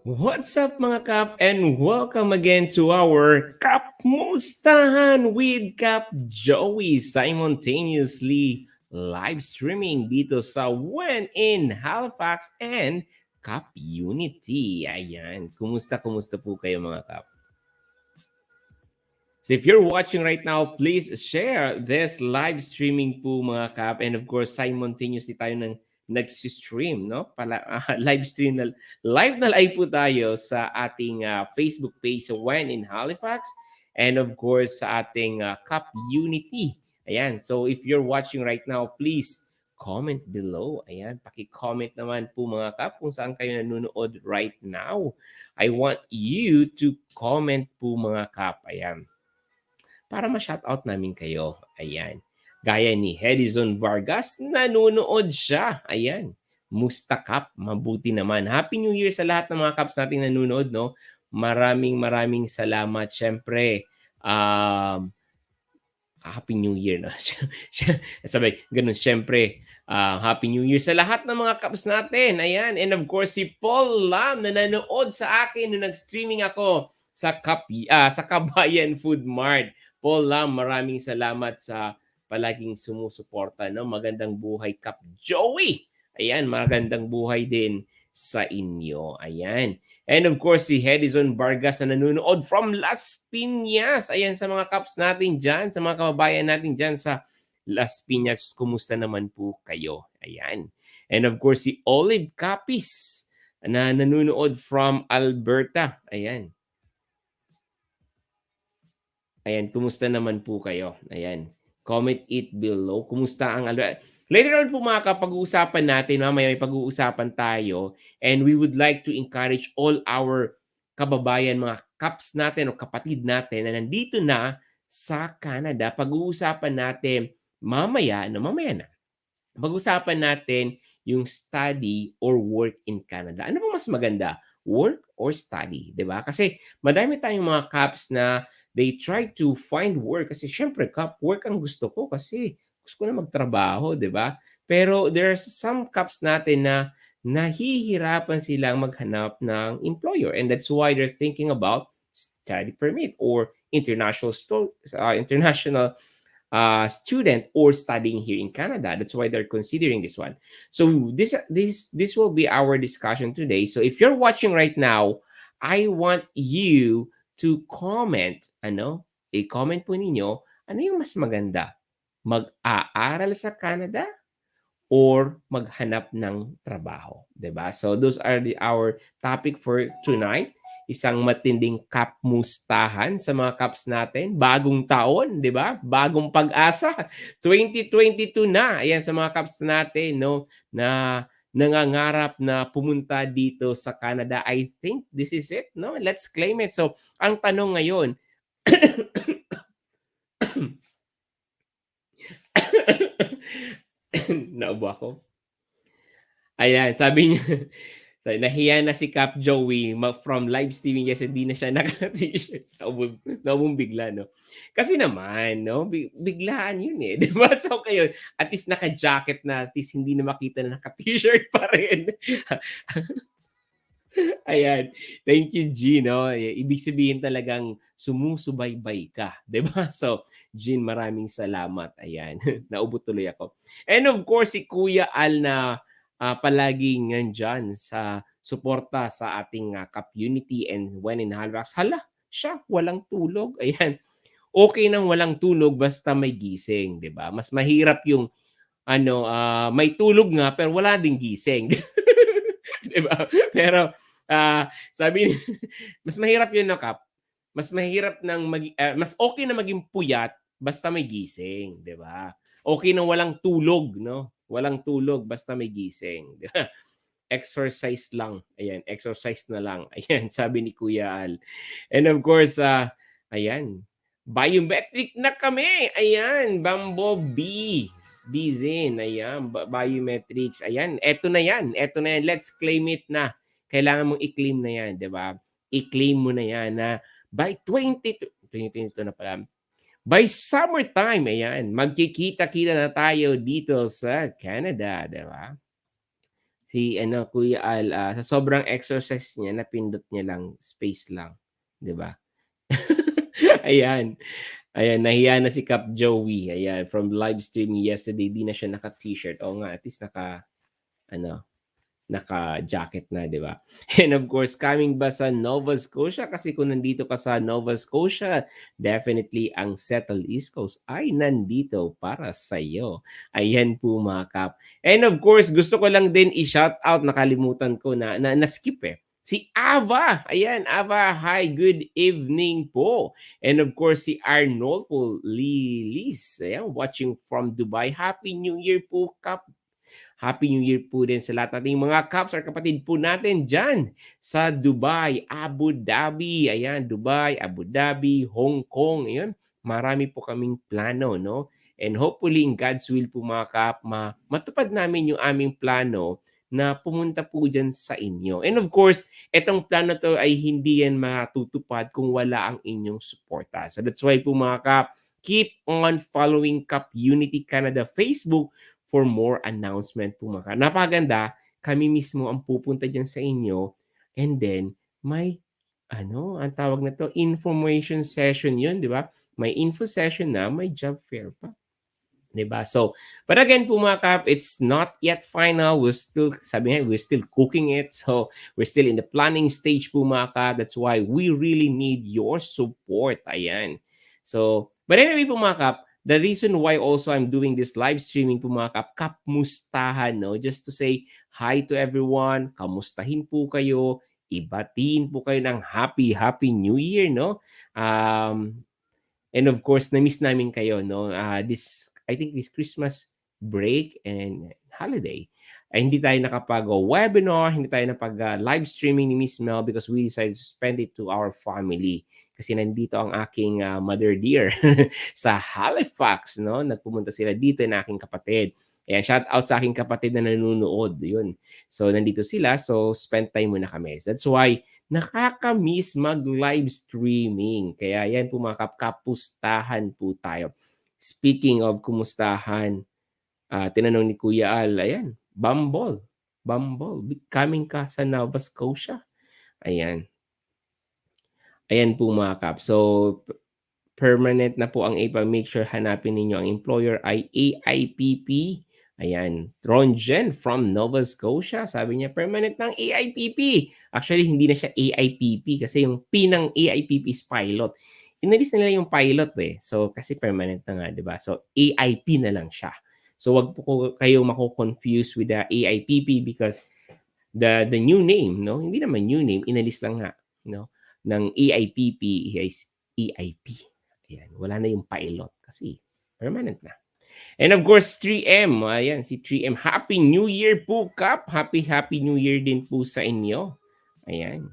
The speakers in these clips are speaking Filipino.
What's up mga Kap and welcome again to our KAPmustahan with Kap Joey simultaneously live streaming dito sa When in Halifax and Kap Unity. Ayan, kumusta po kayo mga Kap? So if you're watching right now, please share this live streaming po mga Kap. And of course, simultaneously tayo ng nag-stream, no? Live stream na live po tayo sa ating Facebook page sa When in Halifax. And of course, sa ating Kap Unity. Ayan. So if you're watching right now, please comment below. Ayan. Paki-comment naman po mga Kap kung saan kayo nanonood right now. I want you to comment po mga Kap. Ayan, para ma-shoutout namin kayo. Ayan. Gaya ni Hedison Vargas, nanonood siya. Ayan. Musta Kap? Mabuti naman. Happy New Year sa lahat ng mga Kaps nating nanonood, no? Maraming salamat. Siyempre, Happy New Year, no? Sabay, ganun, siyempre, Happy New Year sa lahat ng mga Kaps natin. Ayan. And of course, si Paul Lam na nanood sa akin nung nag-streaming ako sa sa Kabayan Food Mart. Paul Lam, maraming salamat sa palaging sumusuporta. No? Magandang buhay, Kap Joey. Ayan, magandang buhay din sa inyo. Ayan. And of course, si Hedison Vargas na nanonood from Las Piñas. Ayan, sa mga Kaps natin dyan, sa mga kababayan natin dyan sa Las Piñas, kumusta naman po kayo? Ayan. And of course, si Olive Capis na nanonood from Alberta. Ayan. Ayan, kumusta naman po kayo? Ayan. Comment it below. Kumusta ang later on po mga kapag-uusapan natin, mamaya may pag-uusapan tayo, and we would like to encourage all our kababayan, mga kaps natin o kapatid natin na nandito na sa Canada. Pag-uusapan natin mamaya na. Pag-uusapan natin yung study or work in Canada. Ano ba mas maganda? Work or study? 'Di ba? Kasi madami tayong mga caps na they try to find work kasi syempre cap work ang gusto ko kasi gusto ko na magtrabaho, 'di ba? Pero there's some caps natin na nahihirapan silang maghanap ng employer, and that's why they're thinking about study permit or international student or studying here in Canada. That's why they're considering this one. So this will be our discussion today. So if you're watching right now, I want you to comment, i-comment po ninyo, ano yung mas maganda? Mag-aaral sa Canada or maghanap ng trabaho, 'di ba? So those are our topic for tonight. Isang matinding kapmustahan sa mga kaps natin. Bagong taon, 'di ba? Bagong pag-asa. 2022 na. Ayan sa mga kaps natin, no, na nangangarap na pumunta dito sa Canada. I think this is it, no? Let's claim it. So, ang tanong ngayon, naubo ako. Ayan, sabi niya, nahiya na si Kap Joey from live streaming kasi hindi na siya naka-t-shirt. Naubong bigla, no? Kasi naman, no? Biglaan yun eh. Di ba? So kayo, at least naka-jacket na, at least hindi na makita na naka-t-shirt pa rin. Ayan. Thank you, G, no? Ibig sabihin talagang sumusubaybay ka. Di ba? So, Jean, maraming salamat. Ayan. Naubo tuloy ako. And of course, si Kuya Al na palaging nandyan sa suporta sa ating community and when in Halifax. Hala, siya, walang tulog. Ayan. Okay nang walang tulog basta may gising, 'di ba? Mas mahirap yung may tulog nga pero wala ding gising. 'Di ba? Pero sabi mas mahirap 'yun, no, Kap? Mas mahirap mas okay na maging puyat basta may gising, 'di ba? Okay nang walang tulog, no? Walang tulog basta may gising. Exercise lang. Ayan, exercise na lang. Ayan, sabi ni Kuya Al. And of course, ayan, biometric na kami. Ayan, Bumblebee. Bizin. Ayan, biometrics. Ayan, eto na yan. Eto na yan. Let's claim it na. Kailangan mong i-claim na yan, di ba? I-claim mo na yan na by 2022 na pala. By summertime, ayan, magkikita-kita na tayo dito sa Canada, di ba? Si ano, Kuya Al, sa sobrang exercise niya napindot niya lang, space lang, 'di ba? Ayan, ayan nahiya na si Kap Joey, ayan from live streaming yesterday 'di na siya naka-t-shirt. Oo nga, at least naka-ano, naka-jacket na, 'di ba? And of course, coming ba sa Nova Scotia, kasi kung nandito ka sa Nova Scotia, definitely ang Settle East Coast ay nandito para sa'yo. Ayan po mga Kap. And of course, gusto ko lang din i-shoutout, nakalimutan ko na-skip eh. Si Ava, ayan, Ava, hi, good evening po. And of course, si Arnolfo Lilis, ayan, watching from Dubai. Happy New Year po, Kap. Happy New Year po din sa lahat nating mga Caps or kapatid po natin dyan sa Dubai, Abu Dhabi. Ayan, Dubai, Abu Dhabi, Hong Kong. Ayan, marami po kaming plano, no? And hopefully, in God's will po mga Kap, matupad namin yung aming plano na pumunta po dyan sa inyo. And of course, etong plano to ay hindi yan matutupad kung wala ang inyong suporta. So that's why po mga Kap, keep on following Kap Unity Canada Facebook for more announcement po mga. Napakaganda, kami mismo ang pupunta diyan sa inyo, and then may ano, ang tawag na 'to, information session 'yun, 'di ba? May info session na, may job fair pa. 'Di ba? So, but again po mga Kap, it's not yet final. We're still, sabi nga, we're still cooking it. So, we're still in the planning stage po mga Kap. That's why we really need your support. Ayan. So, but anyway po mga Kap, the reason why also I'm doing this live streaming po mga Kap, Kapmustahan, no? Just to say hi to everyone, kamustahin po kayo, ibatiin po kayo ng happy New Year, no? And of course, na-miss namin kayo, no? This, I think this Christmas break and holiday, ay hindi tayo nakapag-webinar, hindi tayo napag-live streaming ni Miss Mel because we decided to spend it to our family. Kasi nandito ang aking mother dear sa Halifax, no? Nagpumunta sila dito ng aking kapatid. Ayan, shout out sa aking kapatid na nanonood. Yun. So, nandito sila. So, spend time muna kami. That's why nakaka-miss mag-live streaming. Kaya yan po mga kapustahan po tayo. Speaking of kumustahan, tinanong ni Kuya Al, ayan, Bumble. Bumble. Coming ka sa Nova Scotia. Ayan. Ayan po mga kap. So, permanent na po ang APA. Make sure hanapin ninyo ang employer ay AIPP. Ayan, Ronjen from Nova Scotia. Sabi niya, permanent ng AIPP. Actually, hindi na siya AIPP kasi yung P ng AIPP is pilot. Inalis na nila yung pilot eh. So, kasi permanent na nga, di ba? So, AIP na lang siya. So, wag po kayong mako-confuse with the AIPP because the new name, no? Hindi naman new name, inalis lang nga, no? Ng AIPP is EIP. Ayan, wala na yung pilot kasi permanent na. And of course, 3M. Ayan, si 3M. Happy New Year po, Kap. Happy New Year din po sa inyo. Ayan.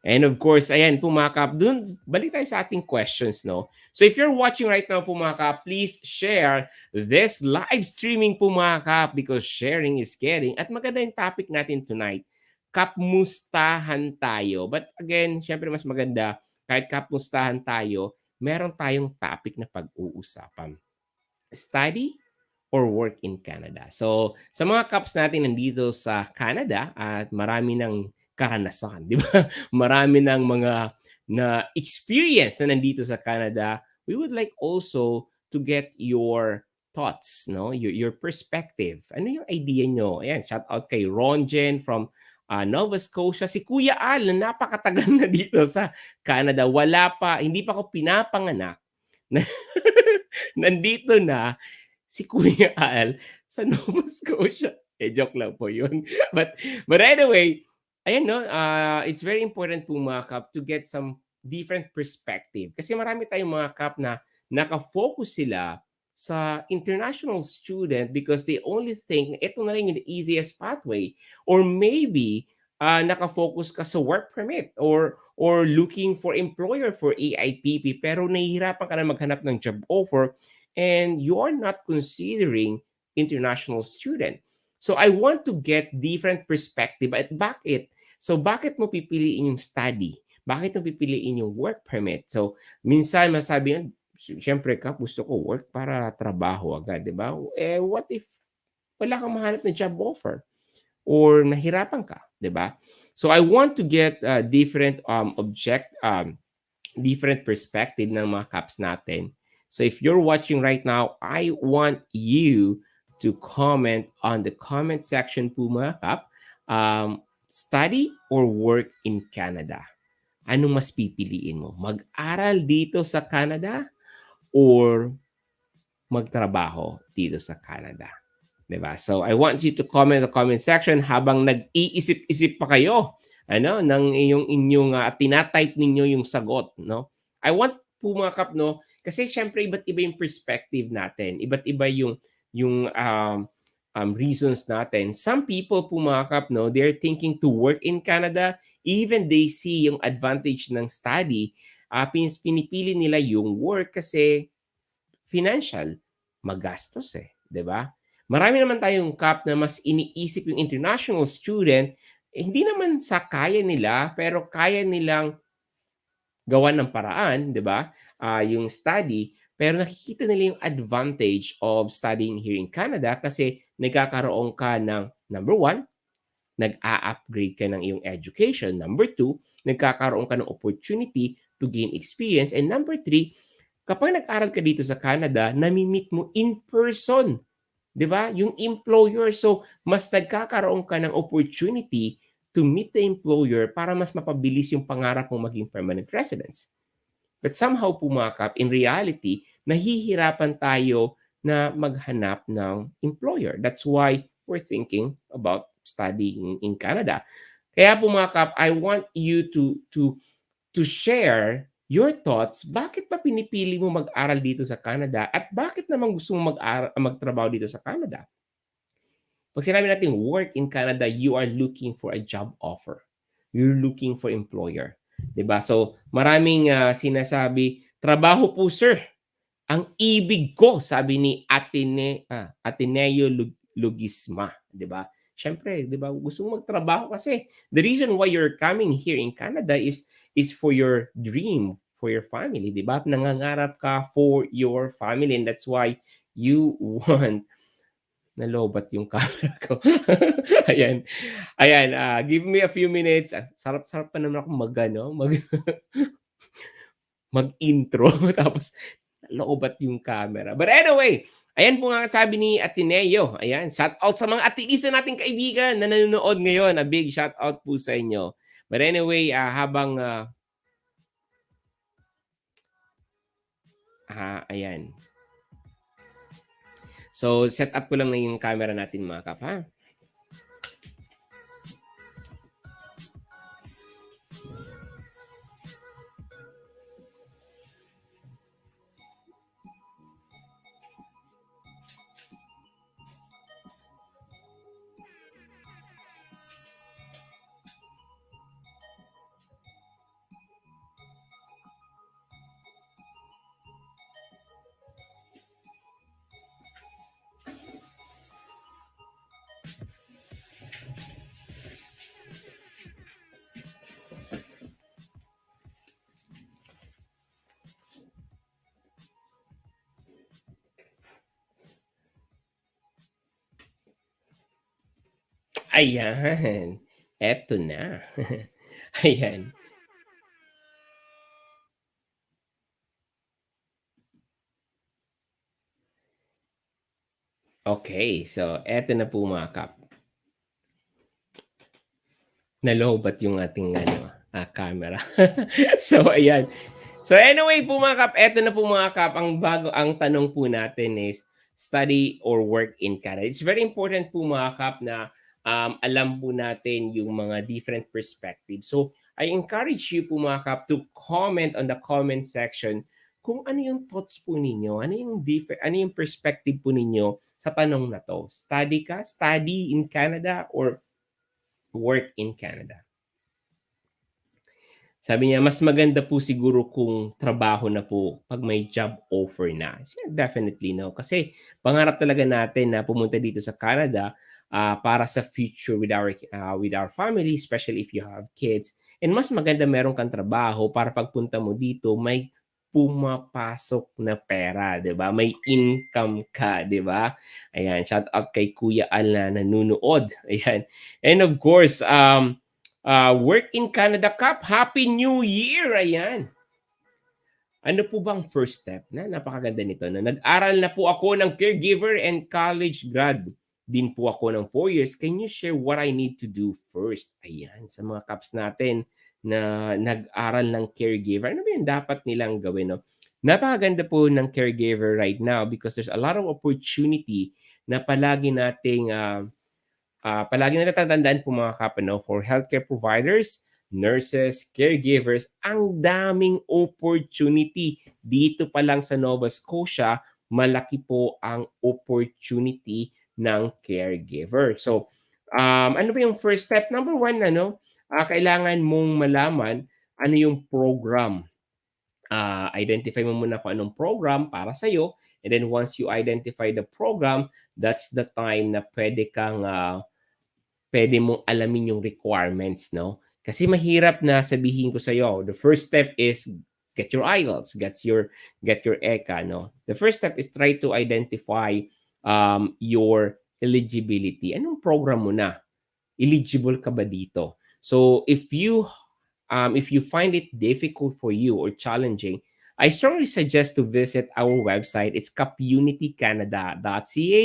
And of course, ayan po mga Kap, dun, balik tayo sa ating questions, no? So if you're watching right now po mga Kap, please share this live streaming po mga Kap because sharing is caring. At maganda yung topic natin tonight. Kapmustahan tayo. But again, syempre mas maganda, kahit kapmustahan tayo, meron tayong topic na pag-uusapan. Study or work in Canada. So, sa mga Kaps natin nandito sa Canada at marami ng karanasan, di ba? Marami ng mga na experience na nandito sa Canada. We would like also to get your thoughts, no? Your perspective. Ano yung idea nyo? Ayan, shout out kay Ronjen from Nova Scotia. Si Kuya Al na napakatagal na dito sa Canada. Wala pa, hindi pa ako pinapanganak. Nandito na si Kuya Al sa Nova Scotia. Joke lang po yun. But anyway, ayan no, it's very important po mga Kap to get some different perspective. Kasi marami tayong mga Kap na nakafocus sila sa international student because they only think na ito na rin yung the easiest pathway. Or maybe, nakafocus ka sa work permit or looking for employer for AIPP pero nahihirapan ka na maghanap ng job offer and you are not considering international student. So I want to get different perspective at bakit. So bakit mo pipiliin yung study? Bakit mo pipiliin yung work permit? So minsan masabi yan, siyempre ka gusto ko work para trabaho agad, di ba? Eh what if wala kang mahanap na job offer or nahirapan ka, 'di ba? So I want to get different different perspective ng mga caps natin. So if you're watching right now, I want you to comment on the comment section po mga kap. Study or work in Canada? Anong mas pipiliin mo? Mag-aral dito sa Canada or magtrabaho dito sa Canada? 'Di ba? So I want you to comment the comment section habang nag-iisip-isip pa kayo ng inyong tina-type ninyo yung sagot, no? I want po mga kap, no, kasi syempre iba't iba yung perspective natin. Iba't iba yung reasons natin. Some people po mga kap, no, they're thinking to work in Canada, even they see yung advantage ng study, pinipili nila yung work kasi financial, magastos, 'di ba? Marami naman tayong kap na mas iniisip yung international student, hindi naman sa kaya nila, pero kaya nilang gawan ng paraan, 'di ba? Yung study, pero nakikita nila yung advantage of studying here in Canada kasi nagkakaroon ka ng number one, nag-a-upgrade ka ng iyong education. Number two, nagkakaroon ka ng opportunity to gain experience. And number three, kapag nag-aral ka dito sa Canada, nami-meet mo in person, 'di ba? Yung employer. So, mas nagkakaroon ka ng opportunity to meet the employer para mas mapabilis yung pangarap mong maging permanent residence. But somehow pumakap, in reality, nahihirapan tayo na maghanap ng employer. That's why we're thinking about studying in Canada. Kaya pumakap, I want you to share your thoughts. Bakit ba pinipili mo mag-aral dito sa Canada at bakit naman gusto mo magtrabaho dito sa Canada? Pag sinabi natin work in Canada, you are looking for a job offer. You're looking for employer. 'Di ba? So, maraming sinasabi, trabaho po sir. Ang ibig ko, sabi ni Ateneo Lugisma, 'di ba? Siyempre, 'di ba, gusto mo magtrabaho kasi the reason why you're coming here in Canada is for your dream, for your family, 'di ba? Nangangarap ka for your family and that's why you want nalobat yung camera ko. Ayan. Ayan, give me a few minutes. Sarap-sarap pa naman ako mag-intro tapos nalobat yung camera. But anyway, ayan po nga sabi ni Ateneo. Ayan, shout out sa mga atinista nating kaibigan na nanonood ngayon. A big shout out po sa inyo. But anyway, habang ayan. So, set up ko lang na yung camera natin mga kap, ha? Ayan, eto na. Ayan. Okay, so eto na po mga kap. Nalobat yung ating camera. So ayan. So anyway po mga kap, eto na po mga kap, ang tanong po natin is study or work in Canada. It's very important po mga kap na alam po natin yung mga different perspectives. So I encourage you po mga kap to comment on the comment section kung ano yung thoughts po ninyo, ano yung perspective po ninyo sa tanong na to. Study in Canada or work in Canada? Sabi niya, mas maganda po siguro kung trabaho na po pag may job offer na. Definitely no. Kasi pangarap talaga natin na pumunta dito sa Canada para sa future with our family, especially if you have kids. And mas maganda meron kang trabaho para pagpunta mo dito, may pumapasok na pera, 'di ba? May income ka, 'di ba? Ayan, shout out kay Kuya Al na nanonood. Ayan. And of course, work in Canada Cup, Happy New Year! Ayan. Ano po bang first step napakaganda nito na nag-aral na po ako ng caregiver and college grad din po ako ng 4 years. Can you share what I need to do first? Ayan, sa mga caps natin na nag-aral ng caregiver, ano ba yung dapat nilang gawin, no? Napakaganda po ng caregiver right now because there's a lot of opportunity na palagi na natatandaan po mga kap, no, for healthcare providers, nurses, caregivers, ang daming opportunity. Dito pa lang sa Nova Scotia, malaki po ang opportunity ng caregiver. So, ano ba yung first step? Number one, kailangan mong malaman ano yung program. Identify mo muna kung anong program para sa'yo. And then once you identify the program, that's the time na pwede mong alamin yung requirements, no? Kasi mahirap na sabihin ko sa iyo, the first step is get your IELTS, get your ECA, no? The first step is try to identify your eligibility. Anong program mo na? Eligible ka ba dito? So if you find it difficult for you or challenging, I strongly suggest to visit our website. It's KAPmunityCanada.ca.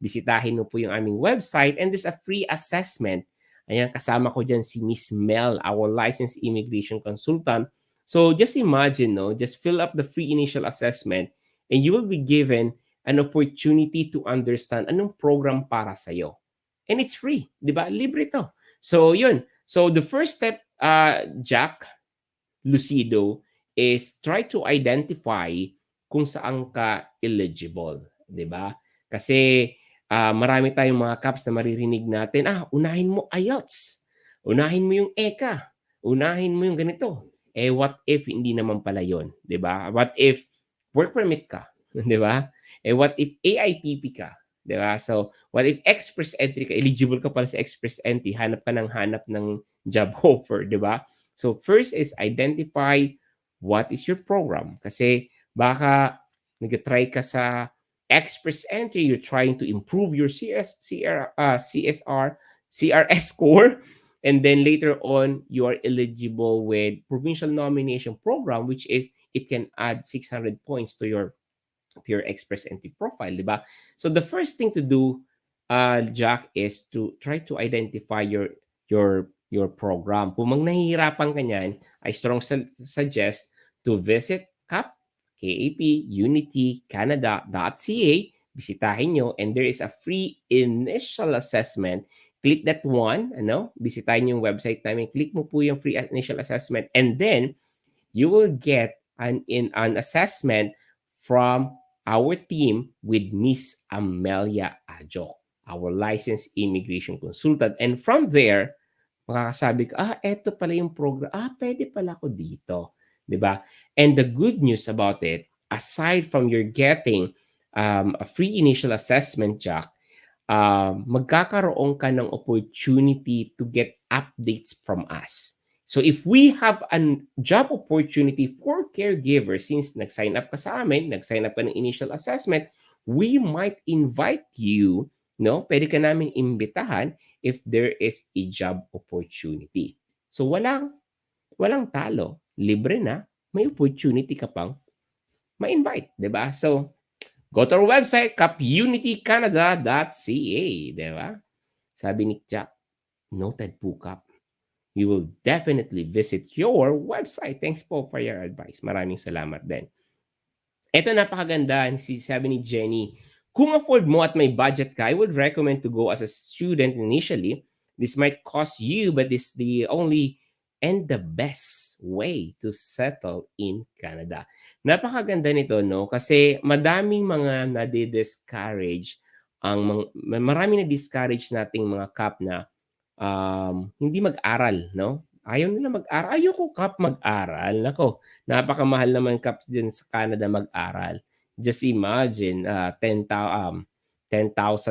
Bisitahin mo po yung aming website and there's a free assessment. Ayan, kasama ko dyan si Miss Mel, our licensed immigration consultant. So just imagine, no, just fill up the free initial assessment and you will be given an opportunity to understand anong program para sa'yo. And it's free, di ba? Libre to. So yun. So the first step, Jack Lucido, is try to identify kung saan ka eligible, 'di ba? Kasi marami tayong mga caps na maririnig natin, unahin mo IELTS, unahin mo yung ECA, unahin mo yung ganito. Eh what if hindi naman pala 'yon, 'di ba? What if work permit ka, 'di ba? Eh what if AIPP ka, 'di ba? So, what if express entry ka, eligible ka pala sa express entry, hanap ng job offer, 'di ba? So, first is identify what is your program. Kasi baka nag-try ka sa express entry, you're trying to improve your CRS score, and then later on, you are eligible with provincial nomination program, which is it can add 600 points to your express entry profile, di ba? So the first thing to do, Jack, is to try to identify your program. Kung nahihirapan ka niyan, I strongly suggest to visit KAPmunityCanada.ca. Bisitahin nyo and there is a free initial assessment. Click that one, bisitahin yung website namin. Click mo po yung free initial assessment and then you will get an assessment from our team with Miss Amelia Ajok, our licensed immigration consultant. And from there, makakasabi ka, eto pala yung program. Pwede pala ako dito. 'Di ba? And the good news about it, aside from your getting a free initial assessment, Jack, magkakaroon ka ng opportunity to get updates from us. So if we have a job opportunity for caregivers, since nag-sign up ka sa amin, nag-sign up ka ng initial assessment, we might invite you, pwede ka namin imbitahan if there is a job opportunity. So walang talo, libre na, may opportunity ka pang ma-invite, 'di ba? So go to our website, KAPmunityCanada.ca, di ba? Sabi ni Jack, noted po, Kap. We will definitely visit your website. Thanks po for your advice. Maraming salamat din. Ito napakaganda, sabi ni Jenny, kung afford mo at may budget ka, I would recommend to go as a student initially. This might cost you, but this is the only and the best way to settle in Canada. Napakaganda nito, no? Kasi madaming mga nade-discourage maraming na-discourage nating mga kap na hindi mag-aral, no? Ayaw nila mag-aral. Ayoko kap mag-aral. Nako, napakamahal naman kap din sa Canada mag-aral. Just imagine 10,000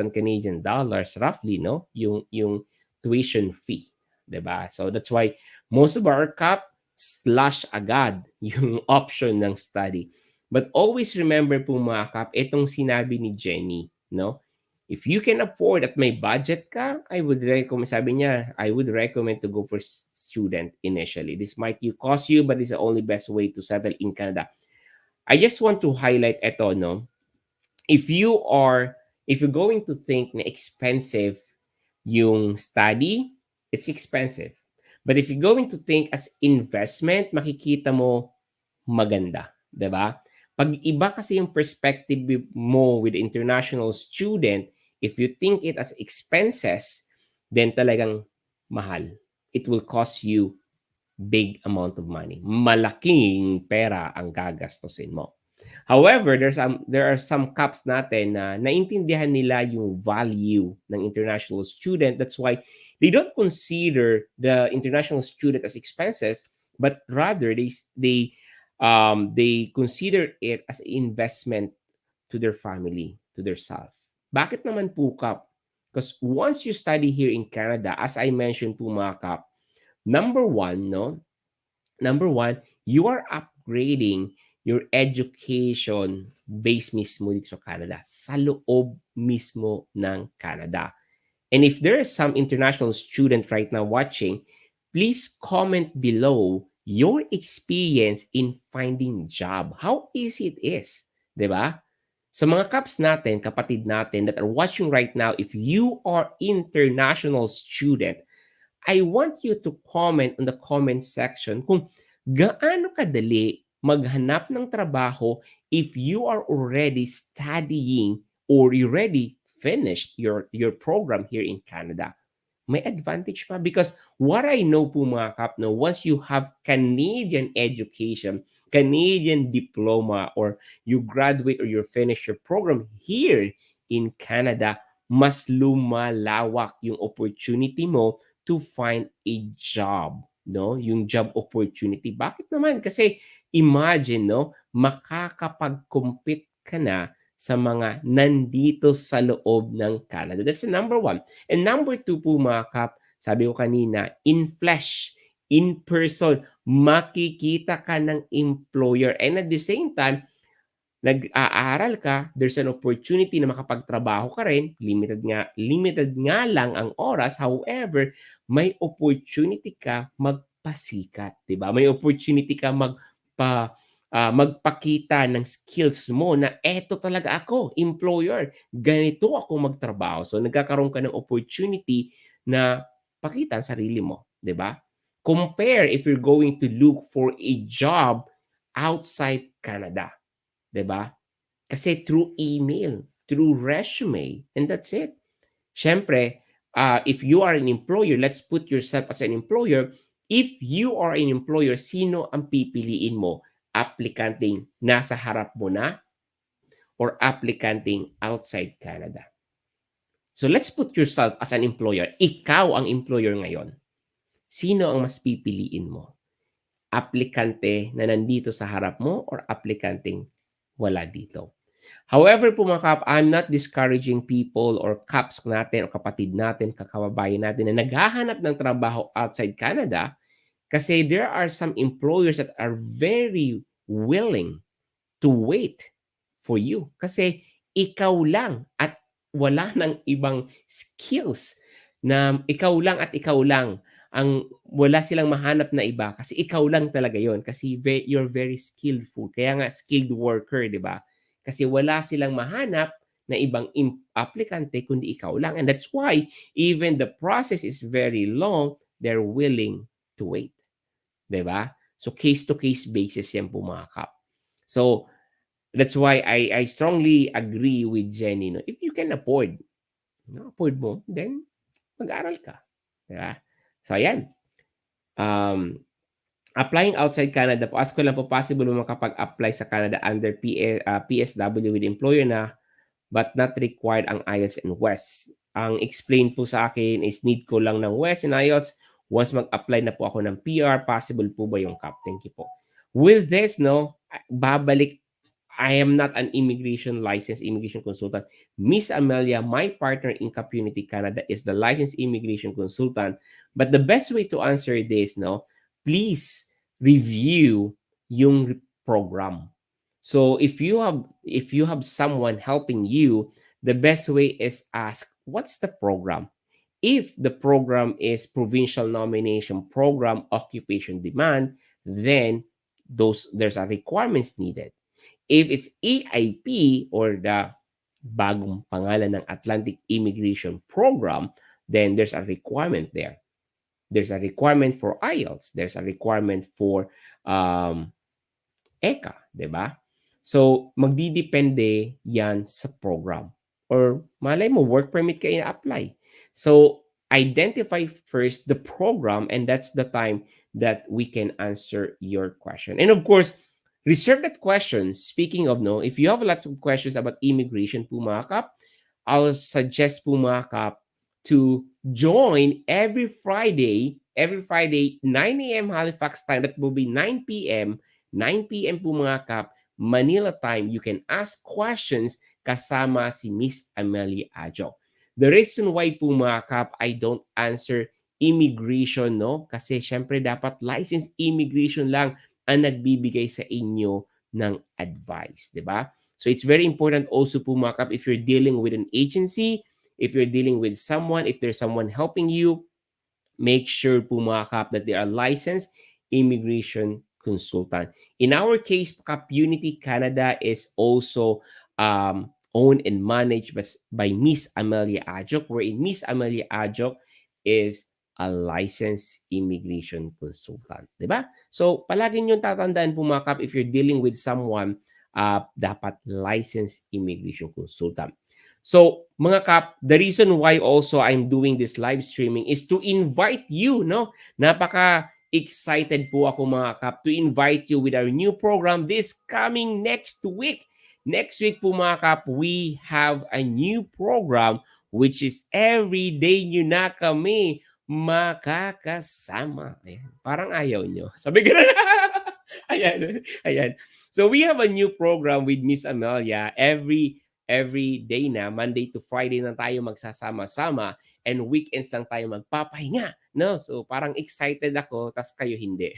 Canadian dollars roughly, no? Yung tuition fee, 'di ba? So that's why most of our kap slash agad yung option ng study. But always remember po mga kap, itong sinabi ni Jenny, no? If you can afford at may budget ka, I would recommend, sabi niya, I would recommend to go for student initially. This might cost you, but it's the only best way to settle in Canada. I just want to highlight ito, no? If you are, if you're going to think na expensive yung study, it's expensive. But if you're going to think as investment, makikita mo maganda, 'di ba? Pag iba kasi yung perspective mo with international student, if you think it as expenses, then talagang mahal. It will cost you big amount of money. Malaking pera ang gagastusin mo. However, there are some caps natin na naintindihan nila yung value ng international student. That's why they don't consider the international student as expenses, but rather they consider it as investment to their family, to their self. Bakit naman po, Kap? Because once you study here in Canada, as I mentioned po mga Kap, number one, no? Number one, you are upgrading your education base mismo dito sa Canada, sa loob mismo ng Canada. And if there is some international student right now watching, please comment below your experience in finding job. How easy it is, 'di ba? Sa mga caps natin, kapatid natin that are watching right now, if you are international student, I want you to comment on the comment section kung gaano kadali maghanap ng trabaho if you are already studying or you already finished your program here in Canada. May advantage pa because what I know po mga kap, no, once you have Canadian education, Canadian diploma, or you graduate or you finish your program here in Canada, mas lumalawak yung opportunity mo to find a job, no? Yung job opportunity. Bakit naman? Kasi imagine, no, makakapag-compete ka na sa mga nandito sa loob ng Canada. That's the number one. And number two po mga kap, sabi ko kanina, in flesh, in person, makikita ka ng employer. And at the same time, nag-aaral ka, there's an opportunity na makapagtrabaho ka rin, limited nga lang ang oras, however, may opportunity ka magpasikat, 'di ba? May opportunity ka magpakita ng skills mo na eto talaga ako, employer, ganito ako magtrabaho. So nagkakaroon ka ng opportunity na pakita ang sarili mo, 'di ba? Compare if you're going to look for a job outside Canada. 'Di ba? Kasi through email, through resume, and that's it. Siyempre, if you are an employer, let's put yourself as an employer. If you are an employer, sino ang pipiliin mo? Aplikanteng nasa harap mo na or aplikanteng outside Canada? So let's put yourself as an employer. Ikaw ang employer ngayon. Sino ang mas pipiliin mo? Aplikante na nandito sa harap mo or aplikanteng wala dito? However po mga kap, I'm not discouraging people or caps natin o kapatid natin, kakababayan natin na naghahanap ng trabaho outside Canada kasi there are some employers that are very willing to wait for you. Kasi ikaw lang at wala ng ibang skills na ikaw lang ang wala silang mahanap na iba kasi ikaw lang talaga yon kasi you're very skillful. Kaya nga skilled worker, di ba? Kasi wala silang mahanap na ibang aplikante kundi ikaw lang. And that's why even the process is very long, they're willing to wait. 'Di ba? So case to case basis 'yan po mga kap. So that's why I strongly agree with Jenny, no. If you can afford, no, afford mo, then mag-aral ka, 'di ba? So ayan. Um Applying outside Canada po, ask ko lang po, possible mo makapag-apply sa Canada under PSW with employer na but not required ang IELTS and WES. Ang explain po sa akin is need ko lang ng WES and IELTS. Once mag-apply na po ako ng PR, possible po ba yung CAP? Thank you po. With this, no, babalik, I am not an licensed immigration consultant. Miss Amelia, my partner in Community Canada, is the licensed immigration consultant. But the best way to answer this, no, please review yung program. So if you have someone helping you, the best way is ask, what's the program? If the program is provincial nomination program occupation demand, then there's a requirements needed. If it's EIP or the bagong pangalan ng Atlantic Immigration Program, then there's a requirement there. There's a requirement for IELTS. There's a requirement for um, ECA, 'di ba? So, magdidepende 'yan sa program. Or malay mo work permit ka ina-apply. So, identify first the program, and that's the time that we can answer your question. And of course, reserve that questions. Speaking of, no, if you have lots of questions about immigration po mga kap, I'll suggest po mga kap to join every Friday, 9 a.m. Halifax time. That will be 9 p.m. 9 p.m. po mga kap, Manila time. You can ask questions kasama si Miss Amelia Ajo. The reason why po mga kap, I don't answer immigration, no? Kasi syempre dapat licensed immigration lang ang nagbibigay sa inyo ng advice, di ba? So it's very important also po mga kap, if you're dealing with an agency, if you're dealing with someone, if there's someone helping you, make sure po mga kap that they are licensed immigration consultant. In our case, Kap Unity Canada is also owned and managed by Miss Amelia Ajok, wherein Miss Amelia Ajok is a licensed immigration consultant. Diba? So, palagi nyo tatandaan po mga kap, if you're dealing with someone, dapat licensed immigration consultant. So, mga kap, the reason why also I'm doing this live streaming is to invite you, no? Napaka-excited po ako mga kap to invite you with our new program this coming next week. Next week po mga kap, we have a new program which is Everyday Nyo Na Kami Makakasama. Ayan, parang ayaw nyo. Sabi gano'n. Ayan, ayan. So we have a new program with Miss Amelia every day na, Monday to Friday na tayo magsasama-sama, and weekends lang tayo magpapahinga, no? So, parang excited ako, tas kayo hindi.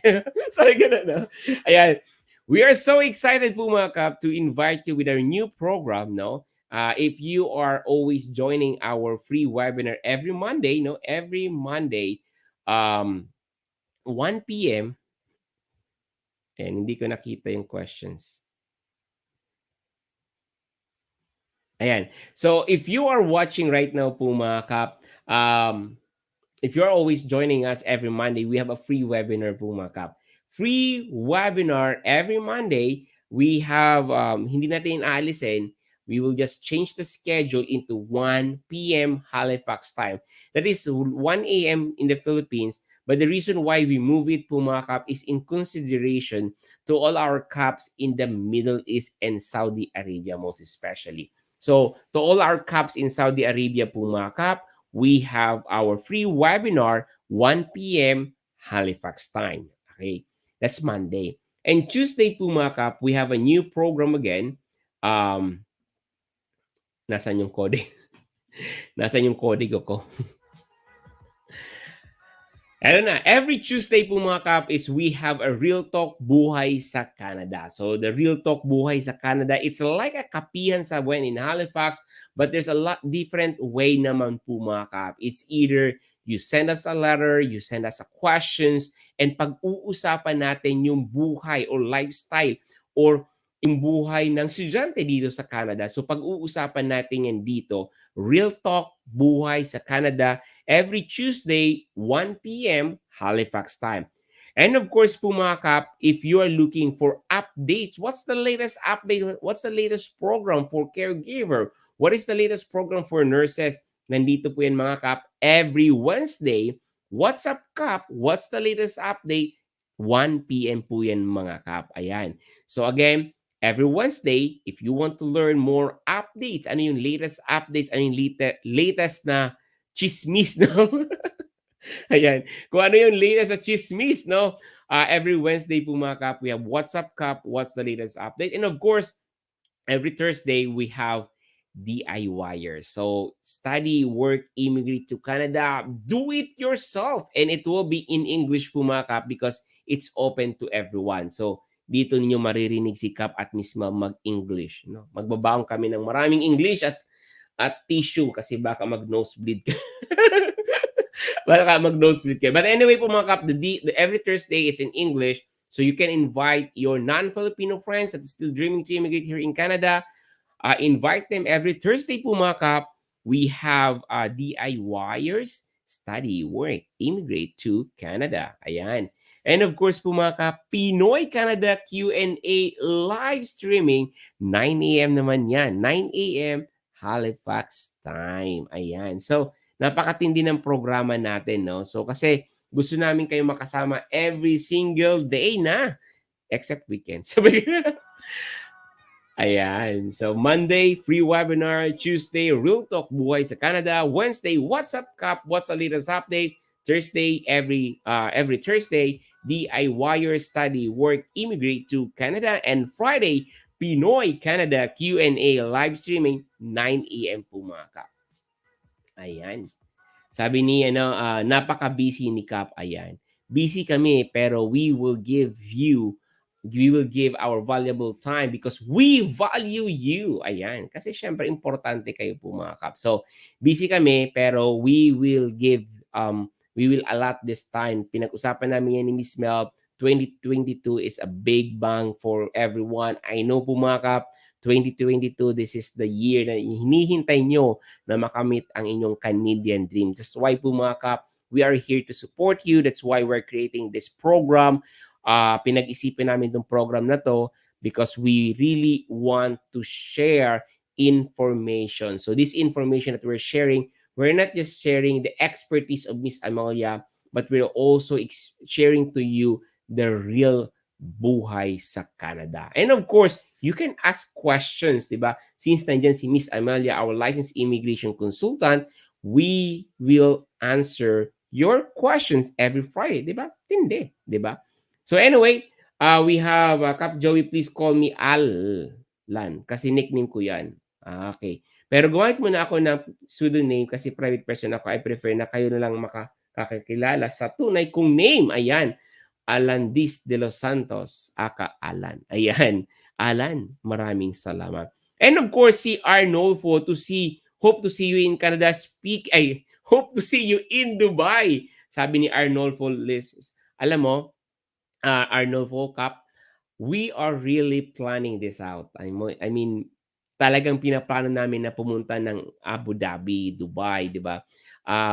Sabi ganun, no? Ayan. We are so excited po mga kap to invite you with our new program, no? If you are always joining our free webinar every Monday, no? Every Monday, 1 p.m. And hindi ko nakita yung questions. Ayan. So, if you are watching right now po mga kap, if you're always joining us every Monday, we have a free webinar po mga kap. Free webinar every Monday. We have, hindi natin aalisin, we will just change the schedule into 1 p.m. Halifax time. That is 1 a.m. in the Philippines. But the reason why we move it po mga kap is in consideration to all our caps in the Middle East and Saudi Arabia most especially. So, to all our caps in Saudi Arabia po mga kap, we have our free webinar 1 p.m. Halifax time. Okay, that's Monday. And Tuesday po mga kap, we have a new program again. Nasaan yung code? Nasaan yung code ko? Ano na, every Tuesday po mga kap is we have a Real Talk Buhay sa Canada. So the Real Talk Buhay sa Canada, it's like a kapihan sa buwan in Halifax, but there's a lot different way naman po mga kap. It's either you send us a letter, you send us a questions, and pag-uusapan natin yung buhay or lifestyle or yung buhay ng estudyante dito sa Canada. So pag-uusapan natin yan dito, Real Talk Buhay sa Canada, every Tuesday, 1 p.m. Halifax time. And of course po mga kap, if you are looking for updates, what's the latest update? What's the latest program for caregiver? What is the latest program for nurses? Nandito po yan mga kap. Every Wednesday, what's up kap? What's the latest update? 1 p.m. po yan mga kap. Ayan. So again, every Wednesday, if you want to learn more updates, ano yung latest updates, ano yung latest na chismis, no? Ayan. Kung ano yung latest sa chismis, no? Every Wednesday po mga kap, we have What's Up Kap, what's the latest update? And of course, every Thursday, we have DIYers. So, study, work, immigrate to Canada, do it yourself. And it will be in English po mga kap because it's open to everyone. So, dito ninyo maririnig si Kap at Miss Mel mag-English. No? Magbabaon kami ng maraming English at tissue kasi baka mag-nosebleed ka. Baka mag-nosebleed ka. But anyway po mga Kap, every Thursday it's in English. So you can invite your non-Filipino friends that is still dreaming to immigrate here in Canada. Invite them every Thursday po mga Kap. We have DIYers study, work, immigrate to Canada. Ayan. And of course po mga Kap, Pinoy Canada Q&A live streaming. 9 a.m. naman yan. 9 a.m. Halifax time. Ayan. So, napakatindi ng programa natin, no? So, kasi gusto namin kayo makasama every single day na. Except weekends. Ayan. So, Monday, free webinar. Tuesday, Real Talk Buhay sa Canada. Wednesday, What's Up Cup? What's the latest update? Thursday, every Thursday, DIYer Study Work Immigrate to Canada. And Friday, Pinoy Canada Q&A live streaming 9 a.m. po mga Kap. Ayan. Sabi ni napaka-busy ni Kap. Ayan. Busy kami pero we will give our valuable time because we value you. Ayan. Kasi syempre importante kayo po mga Kap. So, busy kami pero we will allot this time. Pinag-usapan namin yan ni Miss Mel. 2022 is a big bang for everyone. I know po mga Kap, 2022, this is the year na hinihintay nyo na makamit ang inyong Canadian dream. That's why po mga Kap, we are here to support you. That's why we're creating this program. Pinag-isipan namin itong program na to because we really want to share information. So this information that we're sharing, we're not just sharing the expertise of Miss Amelia, but we're also sharing to you the real buhay sa Canada. And of course, you can ask questions, di ba? Since nandiyan si Miss Amelia, our licensed immigration consultant, we will answer your questions every Friday, di ba? Hindi, di ba? So anyway, we have Kap Joey, please call me Alan kasi nickname ko yan. Okay. Pero gumamit muna ako ng pseudonym kasi private person ako. I prefer na kayo na lang makakakilala sa tunay kong name. Ayan. Alandis de los Santos, aka Alan. Ayan. Alan, maraming salamat. And of course, si Arnolfo hope to see you in Canada. Hope to see you in Dubai. Sabi ni Arnolfo Liz. Alam mo, Arnolfo Kap, we are really planning this out. I mean, talagang pinaplano namin na pumunta ng Abu Dhabi, Dubai, di ba?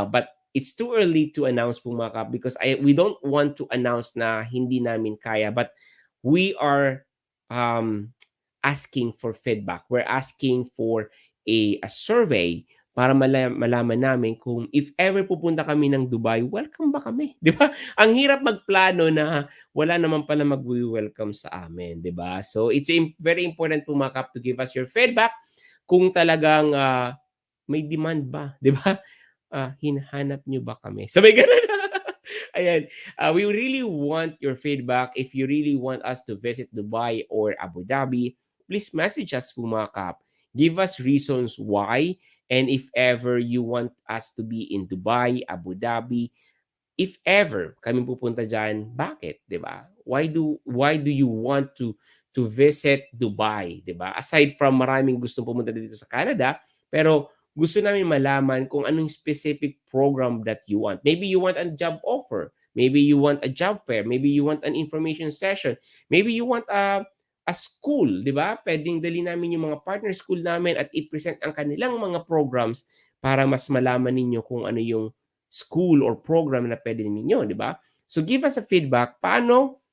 But it's too early to announce po mga Kap because we don't want to announce na hindi namin kaya. But we are asking for feedback. We're asking for a survey para malaman namin kung if ever pupunta kami ng Dubai, welcome ba kami? Di ba? Ang hirap magplano na wala naman pala mag-welcome sa amin, di ba? So it's very important po mga Kap to give us your feedback kung talagang may demand ba, di ba? Hinahanap nyo ba kami? Sabay ganun. Ayan. We really want your feedback. If you really want us to visit Dubai or Abu Dhabi, please message us po mga Kap. Give us reasons why. And if ever you want us to be in Dubai, Abu Dhabi, if ever kami pupunta dyan, bakit? Diba? Why do you want to visit Dubai? Diba? Aside from maraming gustong pumunta dito sa Canada, pero gusto namin malaman kung anong specific program that you want. Maybe you want a job offer. Maybe you want a job fair. Maybe you want an information session. Maybe you want a school, di ba? Pwedeng dali namin yung mga partner school namin at i-present ang kanilang mga programs para mas malaman ninyo kung ano yung school or program na pwede ninyo, di ba? So give us a feedback. Paano?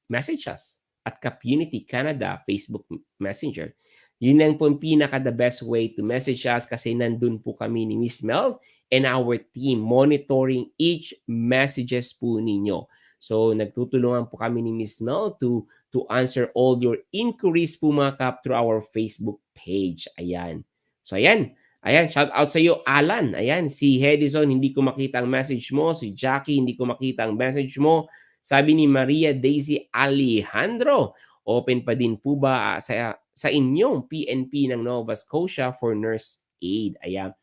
Message us at Community Canada Facebook Messenger. Yun lang po ang pinaka-the best way to message us kasi nandun po kami ni Miss Mel and our team monitoring each messages po ninyo. So, nagtutulungan po kami ni Miss Mel to answer all your inquiries po mga Kap through our Facebook page. Ayan. So, ayan. Ayan, shout out sa iyo, Alan. Ayan, si Hedison, hindi ko makita ang message mo. Si Jackie, hindi ko makita ang message mo. Sabi ni Maria Daisy Alejandro, open pa din po ba sa inyong PNP ng Nova Scotia for nurse aid? Ayan.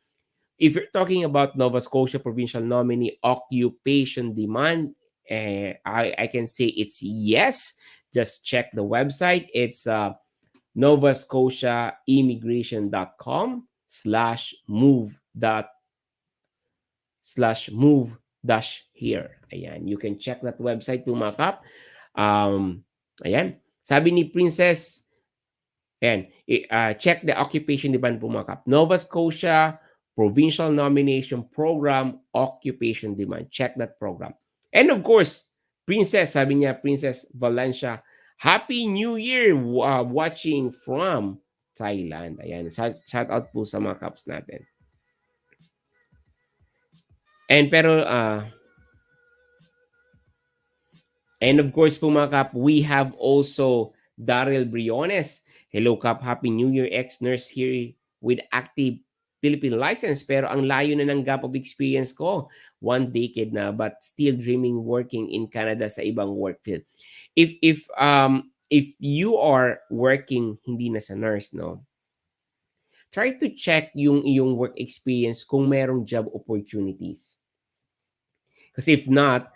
If you're talking about Nova Scotia Provincial Nominee Occupation Demand, I can say it's yes. Just check the website. It's novascotiaimmigration.com/move dash here. Ayan, you can check that website po mga kap. Ayan, sabi ni Princess, ayan, check the occupation demand po mga kap. Nova Scotia Provincial Nomination Program Occupation Demand. Check that program. And of course, Princess, sabi niya, Princess Valencia, Happy New Year watching from Thailand. Ayan, shout out po sa mga kaps natin. And pero, and of course po mga kap, we have also Daryl Briones. Hello Kap, Happy New Year, ex-nurse here with active Philippine license. Pero ang layo na ng gap of experience ko. 1 decade na but still dreaming working in Canada sa ibang work field. If you are working hindi na sa nurse, no? Try to check yung iyong work experience kung merong job opportunities. Kasi if not,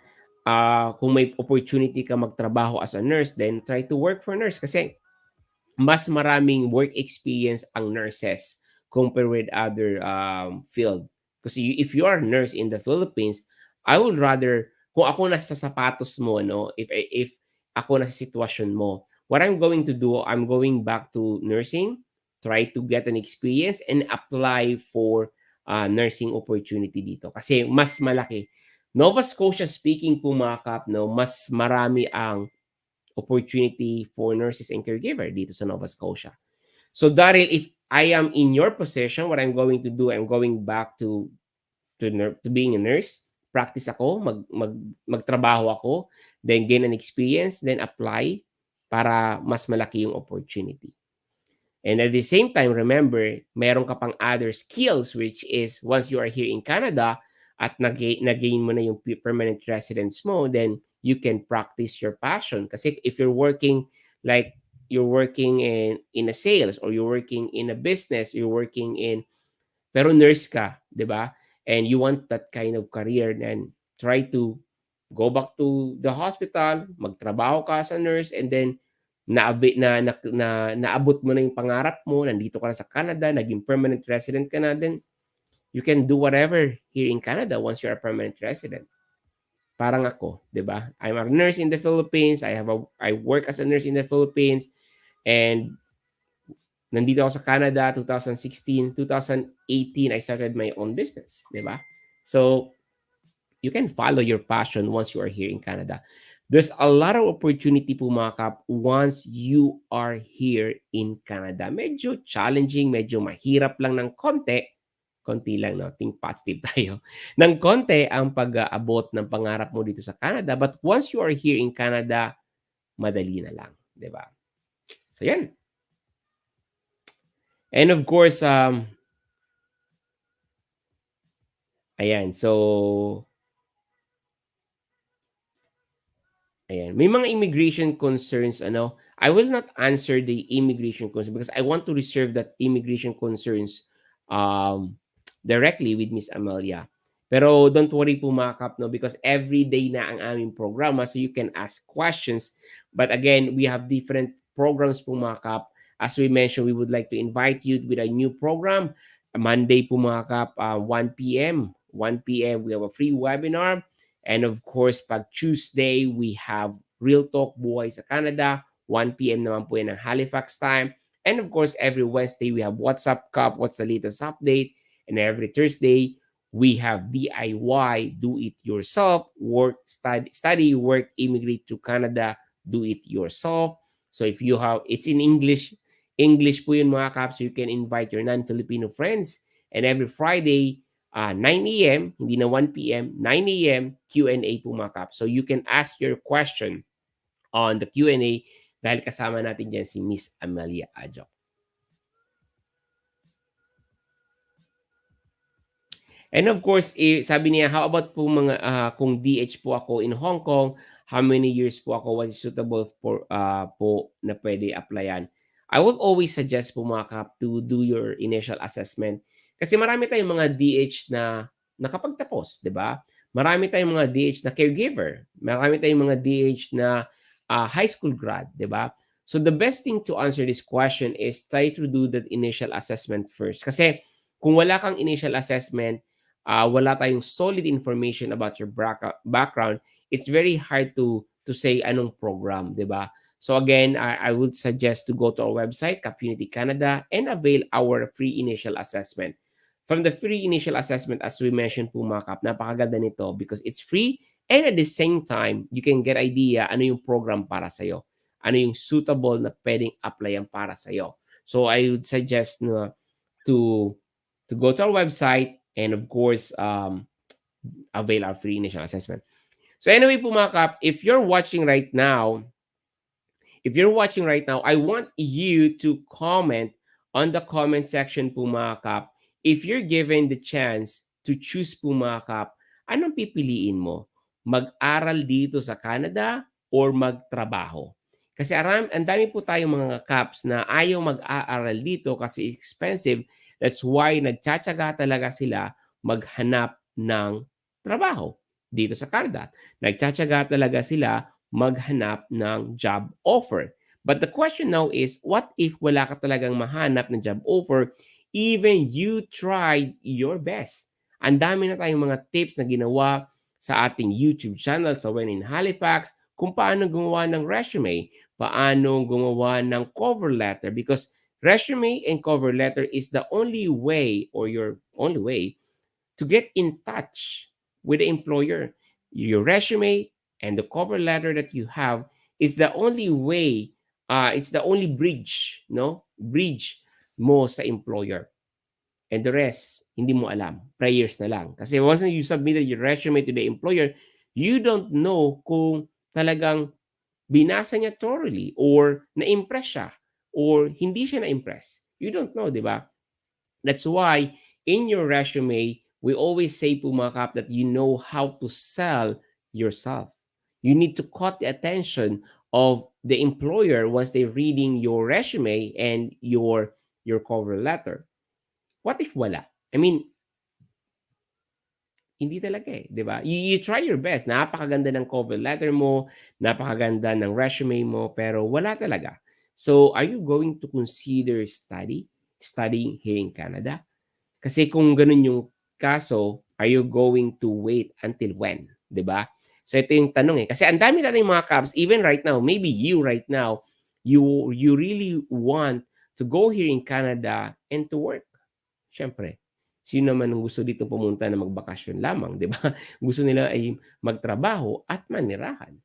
kung may opportunity ka magtrabaho as a nurse, then try to work for nurse kasi mas maraming work experience ang nurses compared with other field. Kasi if you are a nurse in the Philippines, I would rather, kung ako nasa sapatos mo, no, if ako nasa sitwasyon mo, what I'm going to do, I'm going back to nursing, try to get an experience and apply for nursing opportunity dito. Kasi mas malaki. Nova Scotia speaking po mga kap, no, mas marami ang opportunity for nurses and caregiver dito sa Nova Scotia. So Daryl, if I am in your position, what I'm going to do, I'm going back to being a nurse. Practice ako, magtrabaho ako, then gain an experience, then apply para mas malaki yung opportunity. And at the same time, remember, meron ka pang other skills which is once you are here in Canada at nag-gain mo na yung permanent residence mo, then you can practice your passion. Kasi if you're working like you're working in a sales or you're working in a business, you're working in pero nurse ka, 'di ba? And you want that kind of career, then try to go back to the hospital, magtrabaho ka as a nurse and then naabot mo na yung pangarap mo, nandito ka na sa Canada, naging permanent resident ka na, then you can do whatever here in Canada once you're a permanent resident. Parang ako, 'di ba? I'm a nurse in the Philippines. I work as a nurse in the Philippines and nandito ako sa Canada 2016, 2018 I started my own business, 'di ba? So you can follow your passion once you are here in Canada. There's a lot of opportunity po mga kap once you are here in Canada. Medyo challenging, medyo mahirap lang ng konti lang, no? Think positive tayo. Ng konti ang pag-aabot ng pangarap mo dito sa Canada. But once you are here in Canada, madali na lang, di ba? So, yan. And of course, ayan, so, ayan. May mga immigration concerns, ano, I will not answer the immigration concerns because I want to reserve that immigration concerns directly with Miss Amelia. Pero don't worry po mga kap, no, because every day na ang aming programa so you can ask questions. But again, we have different programs po mga kap. As we mentioned, we would like to invite you with a new program. Monday po mga kap, 1 p.m. 1 p.m. we have a free webinar. And of course, pag Tuesday, we have Real Talk Buhay sa Canada. 1 p.m. naman po yan ng Halifax time. And of course, every Wednesday, we have WhatsApp Cup, what's the latest update. And every Thursday, we have DIY, do it yourself, work, study, work, immigrate to Canada, do it yourself. So if you have, it's in English po yun mga kaps, so you can invite your non-Filipino friends. And every Friday, 9 a.m., hindi na 1 p.m., 9 a.m., Q&A po mga kaps. So you can ask your question on the Q&A dahil kasama natin dyan si Miss Amelia Adjo. And of course, sabi niya, how about po mga, kung DH po ako in Hong Kong, how many years po ako, what is suitable for po na pwede applyan? I would always suggest po mga kap to do your initial assessment. Kasi marami tayong mga DH na nakapagtapos, di ba? Marami tayong mga DH na caregiver. Marami tayong mga DH na high school grad, di ba? So the best thing to answer this question is try to do the initial assessment first. Kasi kung wala kang initial assessment, wala tayong solid information about your background, it's very hard to say anong program, di ba? So again, I would suggest to go to our website, Community Canada, and avail our free initial assessment. From the free initial assessment, as we mentioned po mga Kap, napakaganda nito because it's free and at the same time, you can get idea ano yung program para sa'yo. Ano yung suitable na pwedeng applyan para sa'yo. So I would suggest na to to go to our website and of course avail our free initial assessment. So anyway po mga Kap, if you're watching right now, I want you to comment on the comment section po mga Kap. If you're given the chance to choose po mga Kap, anong pipiliin mo? Mag-aral dito sa Canada or magtrabaho? Kasi ang dami po tayong mga Kaps na ayaw mag-aaral dito kasi expensive. That's why nagtsatsaga talaga sila maghanap ng trabaho dito sa Canada. Nagtsatsaga talaga sila maghanap ng job offer. But the question now is, what if wala ka talagang mahanap ng job offer, even you tried your best? Ang dami na tayong mga tips na ginawa sa ating YouTube channel sa When in Halifax, kung paano gumawa ng resume, paano gumawa ng cover letter, because resume and cover letter is the only way or your only way to get in touch with the employer. Your resume and the cover letter that you have is the only way, it's the only bridge, no? Bridge mo sa employer. And the rest, hindi mo alam. Prayers na lang. Kasi once you submitted your resume to the employer, you don't know kung talagang binasa niya thoroughly or na-impress siya or hindi siya na-impress. You don't know, di ba? That's why in your resume, we always say po mga Kap that you know how to sell yourself. You need to caught the attention of the employer once they're reading your resume and your cover letter. What if wala? I mean, hindi talaga eh, di ba? You try your best. Napakaganda ng cover letter mo, napakaganda ng resume mo, pero wala talaga. So, are you going to consider studying here in Canada? Kasi kung ganun yung kaso, are you going to wait until when? 'Di ba? So ito yung tanong eh. Kasi ang dami nating mga Cubs, even right now, maybe you right now, you really want to go here in Canada and to work. Siyempre, sino naman ang gusto dito pumunta na magbakasyon lamang, 'di ba? Gusto nila ay magtrabaho at manirahan,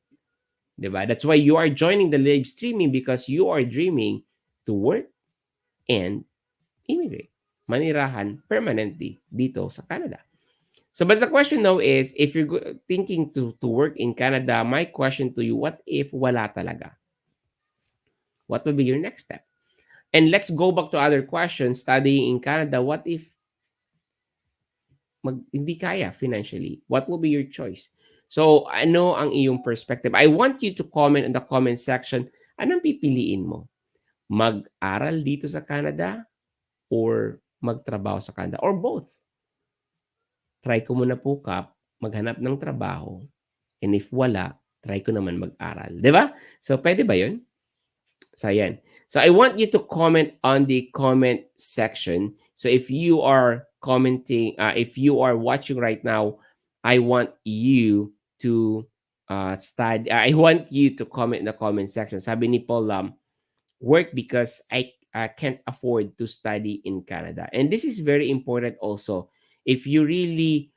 'di ba? That's why you are joining the live streaming because you are dreaming to work and immigrate, manirahan permanently dito sa Canada. So, but the question now is, if you're thinking to work in Canada, my question to you, what if wala talaga? What will be your next step? And let's go back to other questions. Studying in Canada, what if hindi kaya financially? What will be your choice? So, ano ang iyong perspective? I want you to comment in the comment section, anong pipiliin mo? Mag-aral dito sa Canada or magtrabaho sa Canada or both? Try ko muna po Kap, maghanap ng trabaho and if wala, try ko naman mag-aral. 'Di ba? So, pwede ba yun? So, ayan. So, I want you to comment on the comment section. So, if you are commenting, if you are watching right now, I want you to study. I want you to comment in the comment section. Sabi ni Paul, work because I can't afford to study in Canada. And this is very important also. If you really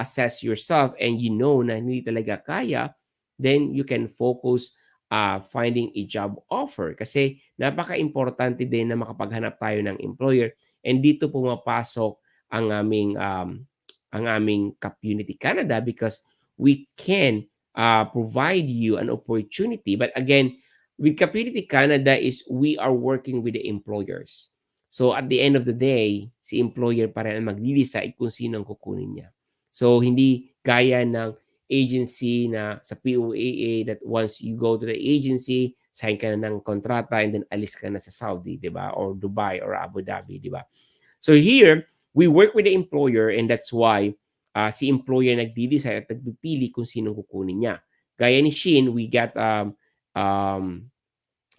assess yourself and you know na hindi talaga kaya, then you can focus finding a job offer. Kasi napaka-importante din na makapaghanap tayo ng employer. And dito pumapasok ang aming Community Canada because we can provide you an opportunity. But again, with Community Canada is we are working with the employers. So at the end of the day, si employer pa rin ang mag-decide kung sino ang kukunin niya. So hindi gaya ng agency na sa POAA that once you go to the agency, sign ka na ng kontrata and then alis ka na sa Saudi, di ba? Or Dubai or Abu Dhabi, di ba? So here, we work with the employer and that's why si employer nagde-decide at nagpipili kung sinong kukunin niya. Gaya ni Shin, we got um,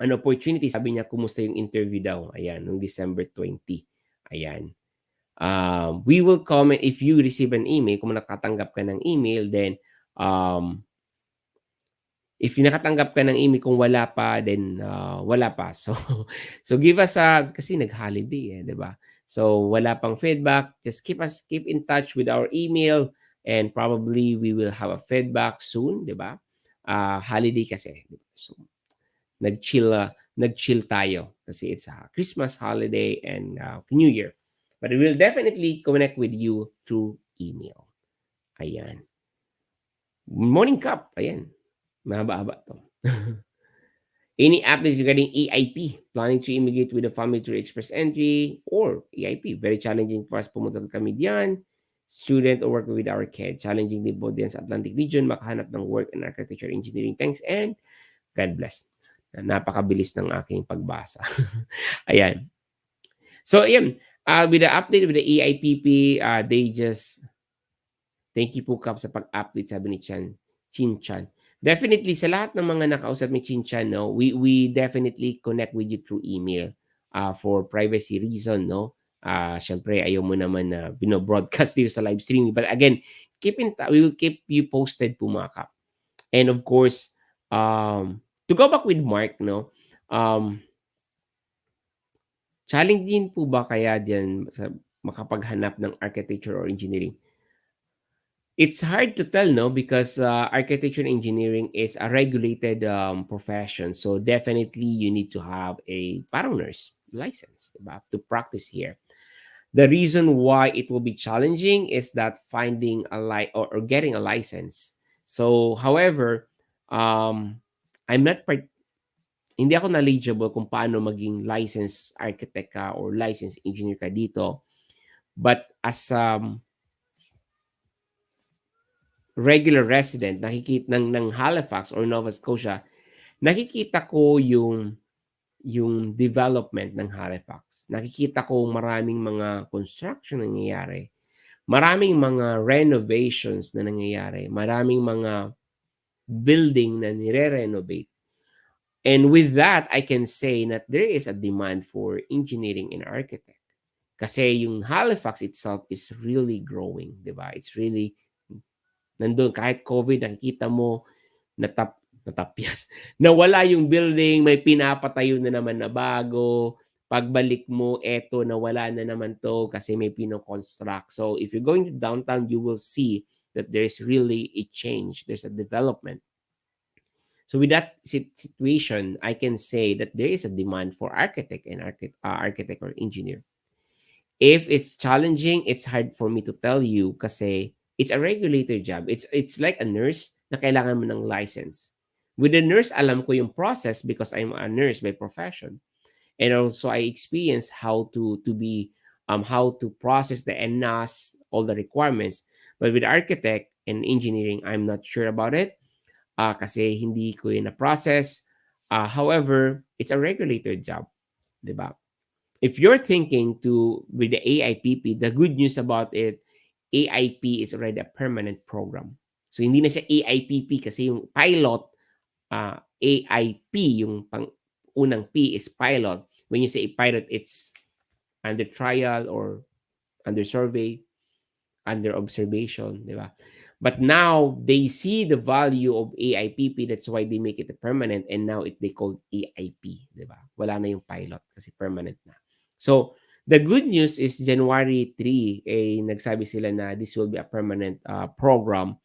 an opportunity. Sabi niya, kumusta yung interview daw? Ayan, noong December 20. Ayan. We will comment if you receive an email, kung nakatanggap ka ng email, then um, if nakatanggap ka ng email, kung wala pa, then wala pa. So, so give us kasi nag-holiday 'di ba? So, wala pang feedback. Just keep in touch with our email and probably we will have a feedback soon, 'di ba? Holiday kasi. So, nag-chill tayo kasi it's a Christmas holiday and New Year. But we will definitely connect with you through email. Ayan. Morning Cup. Ayan. Mahaba-haba 'to. Any updates regarding EIP? Planning to immigrate with the family through express entry or EIP? Very challenging for us pumunta kami diyan. Student or working with our kids. Challenging din po diyan sa Atlantic region. Makahanap ng work in architecture, engineering. Thanks and God bless. Napakabilis ng aking pagbasa. Ayan. So, ayan. With the update with the EIPP, they just thank you po, Kap, sa pag-update, sabi ni Chin Chan. Definitely, sa lahat ng mga nakausap ni Chin Chan, no, we definitely connect with you through email for privacy reason, no? Syempre, ayaw mo naman na bino-broadcast dito sa live streaming. But again, we will keep you posted po, mga Kap. And of course, to go back with Mark, no, challenging po ba kaya diyan sa makapaghanap ng architecture or engineering? It's hard to tell, no, because architecture and engineering is a regulated profession. So definitely you need to have a parang nurse license, diba, to practice here. The reason why it will be challenging is that finding or getting a license. So, however, I'm not hindi ako knowledgeable kung paano maging licensed architect ka or licensed engineer ka dito. But as regular resident ng Halifax or Nova Scotia, nakikita ko yung development ng Halifax. Nakikita ko maraming mga construction na nangyayari. Maraming mga renovations na nangyayari. Maraming mga building na nire-renovate. And with that, I can say that there is a demand for engineering and architect. Kasi yung Halifax itself is really growing, di ba? It's really nandun. Kahit COVID, nakikita mo, natapyas. Nawala yung building, may pinapatayo na naman na bago. Pagbalik mo, eto, nawala na naman to kasi may pino-construct. So, if you're going to downtown, you will see that there's really a change. There's a development. So, with that situation, I can say that there is a demand for architect and architect or engineer. If it's challenging, it's hard for me to tell you kasi it's a regulated job. It's like a nurse na kailangan mo ng license. With the nurse, alam ko yung process because I'm a nurse by profession. And also I experience how to process the ENAS, all the requirements. But with architect and engineering, I'm not sure about it kasi hindi ko yun na-process. However, it's a regulated job, di ba? If you're thinking with the AIPP, the good news about it, AIP is already a permanent program. So, hindi na siya AIPP kasi yung pilot, AIP, yung unang P is pilot. When you say pilot, it's under trial or under survey, under observation, di ba? But now, they see the value of AIPP. That's why they make it a permanent and now they call AIP, di ba? Wala na yung pilot kasi permanent na. So, the good news is January 3, nagsabi sila na this will be a permanent program.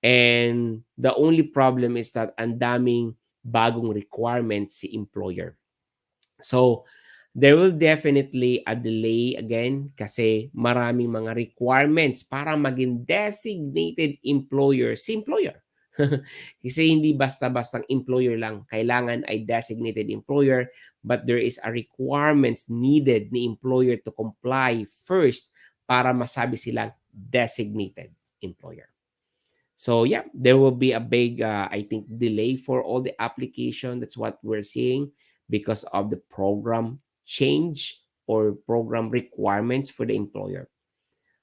And the only problem is that ang daming bagong requirements si employer. So, there will definitely a delay again kasi maraming mga requirements para maging designated employer si employer. Kasi hindi basta-bastang employer lang. Kailangan ay designated employer but there is a requirements needed ni employer to comply first para masabi silang designated employer. So yeah, there will be a big, I think, delay for all the application. That's what we're seeing because of the program change or program requirements for the employer.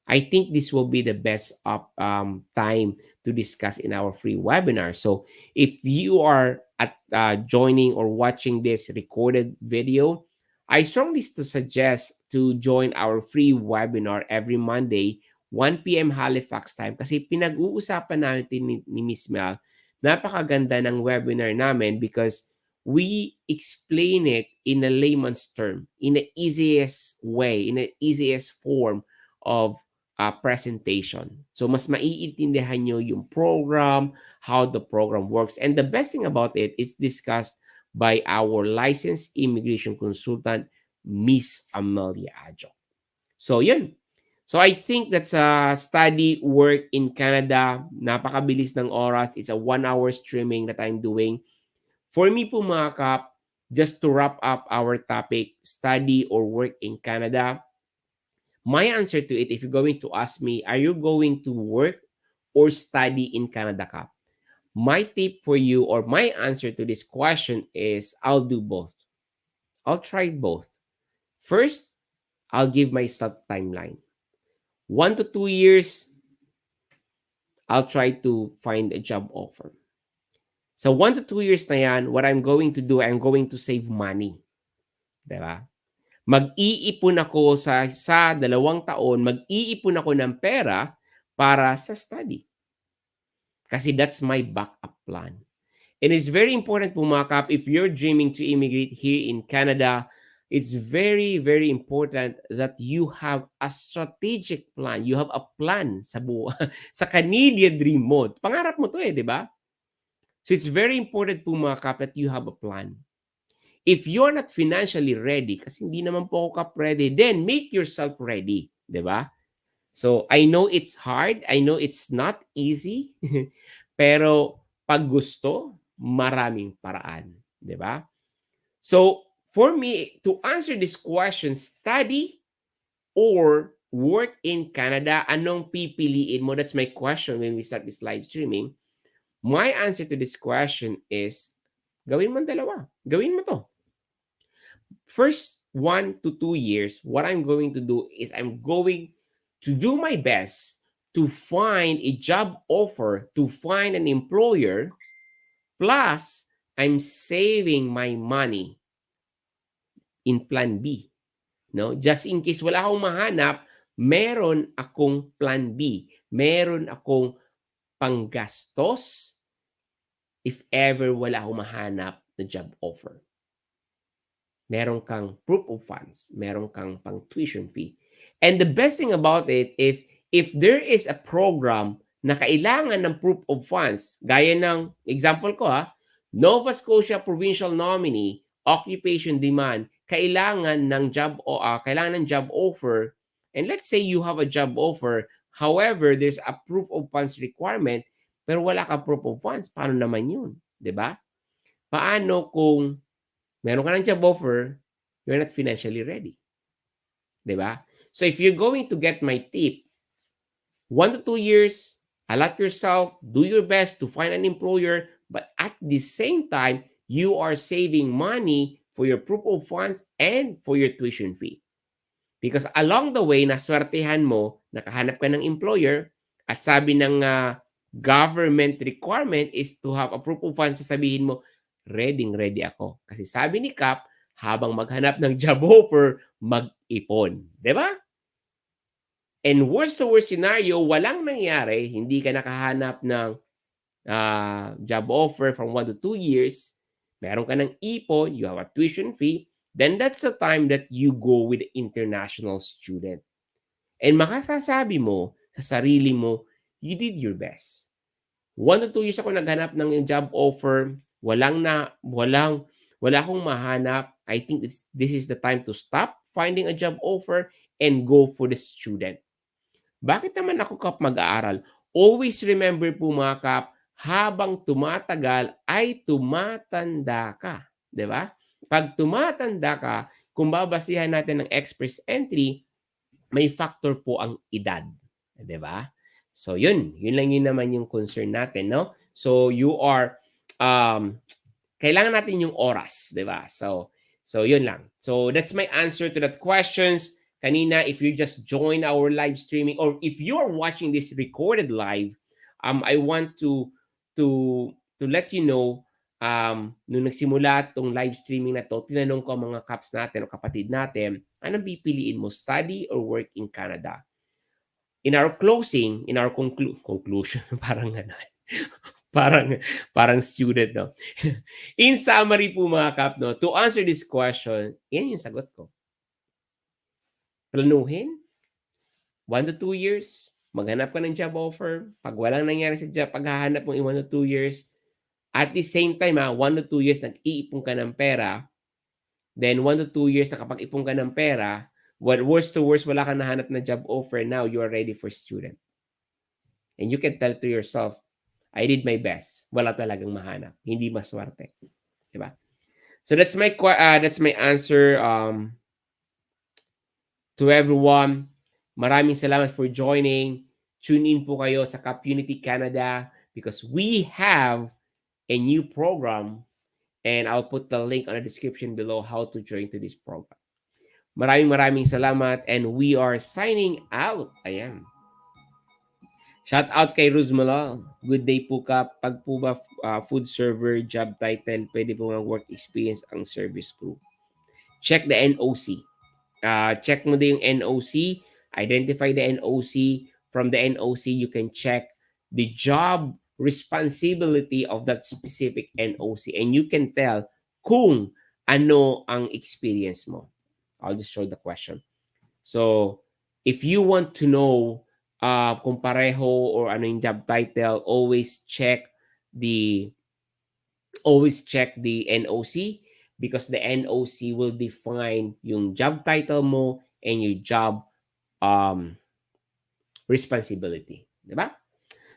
I think this will be the best time to discuss in our free webinar. So if you are at joining or watching this recorded video, I strongly suggest to join our free webinar every Monday, 1 p.m. Halifax time. Kasi pinag-uusapan natin ni Miss Mel, napakaganda ng webinar namin because we explain it in a layman's term, in the easiest way, in the easiest form of presentation. So mas maiintindihan nyo yung program, how the program works. And the best thing about it is discussed by our licensed immigration consultant, Miss Amelia Adjo. So yun. So I think that's a study work in Canada. Napakabilis ng oras. It's a 1 hour streaming that I'm doing. For me po mga kap, just to wrap up our topic, study or work in Canada, my answer to it, if you're going to ask me, are you going to work or study in Canada, Kap? My tip for you or my answer to this question is I'll do both. I'll try both. First, I'll give myself timeline. 1 to 2 years, I'll try to find a job offer. So 1 to 2 years na yan, what I'm going to do, I'm going to save money. Diba? Mag-iipon ako sa 2 taon, mag-iipon ako ng pera para sa study. Kasi that's my backup plan. And it's very important po mga kap, if you're dreaming to immigrate here in Canada, it's very, very important that you have a strategic plan. You have a plan sa sa Canadian dream mo. Pangarap mo to di ba? So it's very important po mga kap that you have a plan. If you're not financially ready, kasi hindi naman po ako kap ready, then make yourself ready. Di ba? So I know it's hard. I know it's not easy. Pero pag gusto, maraming paraan. Di ba? So for me, to answer this question, study or work in Canada, anong pipiliin mo? That's my question when we start this live streaming. My answer to this question is, gawin mo dalawa. Gawin mo to. First 1 to 2 years, what I'm going to do is I'm going to do my best to find a job offer, to find an employer, plus I'm saving my money in plan B. No? Just in case wala akong mahanap, meron akong plan B. Meron akong panggastos if ever wala akong mahanap na job offer. Meron kang proof of funds, meron kang pang tuition fee. And the best thing about it is if there is a program na kailangan ng proof of funds, gaya ng example ko Nova Scotia Provincial Nominee, Occupation Demand, kailangan ng job offer, and let's say you have a job offer, however, there's a proof of funds requirement, pero wala ka proof of funds, paano naman yun? 'Di ba? Paano kung meron ka ng job offer, you're not financially ready. Diba? So if you're going to get my tip, 1 to 2 years, allot yourself, do your best to find an employer, but at the same time, you are saving money for your proof of funds and for your tuition fee. Because along the way, naswertehan mo, nakahanap ka ng employer, at sabi ng government requirement is to have a proof of funds, sasabihin mo, ready ako. Kasi sabi ni Kap, habang maghanap ng job offer, mag-ipon. Diba? And worst to worst scenario, walang nangyari, hindi ka nakahanap ng job offer from 1 to 2 years, meron ka ng ipon, you have a tuition fee, then that's the time that you go with the international student. And makasasabi mo sa sarili mo, you did your best. 1 to 2 years ako naghanap ng job offer, wala akong mahanap. I think this is the time to stop finding a job offer and go for the student. Bakit naman ako Kap mag-aaral? Always remember po mga Kap, habang tumatagal ay tumatanda ka. Diba? Pag tumatanda ka, kung babasihan natin ng express entry, may factor po ang edad. Diba? So yun naman yung concern natin, no? So you are kailangan natin yung oras, 'di ba? So yun lang. So that's my answer to that questions. Kanina, if you just join our live streaming or if you're watching this recorded live, I want to let you know, nung nagsimula tong live streaming na to, tinanong ko ang mga caps natin o kapatid natin, anong pipiliin mo, study or work in Canada? In our closing, in our conclusion, parang ano, parang parang student, no? In summary po mga kap, no, to answer this question, yan yung sagot ko. Planuhin, 1 to 2 years, maghanap ka ng job offer. Pag walang nangyari sa job, paghahanap mo in 1 to 2 years, at the same time, 1 to 2 years, nag-iipon ka ng pera, then 1 to 2 years, nakapag-ipon ka ng pera, worst to worst, wala kang nahanap na job offer, now you are ready for student. And you can tell to yourself, I did my best. Wala talagang mahanap. Hindi maswerte. Diba? So that's my answer to everyone. Maraming salamat for joining. Tune in po kayo sa Community Canada because we have a new program and I'll put the link on the description below how to join to this program. Maraming salamat and we are signing out. Ayan. Shout out kay Ruzmala. Good day po ka. Pag po ba food server, job title, pwede po ng work experience ang service crew. Check the NOC. Check mo din yung NOC. Identify the NOC. From the NOC, you can check the job responsibility of that specific NOC. And you can tell kung ano ang experience mo. I'll just show the question. So, if you want to know kung pareho or ano yung job title, always check the NOC because the NOC will define yung job title mo and your job responsibility. Diba?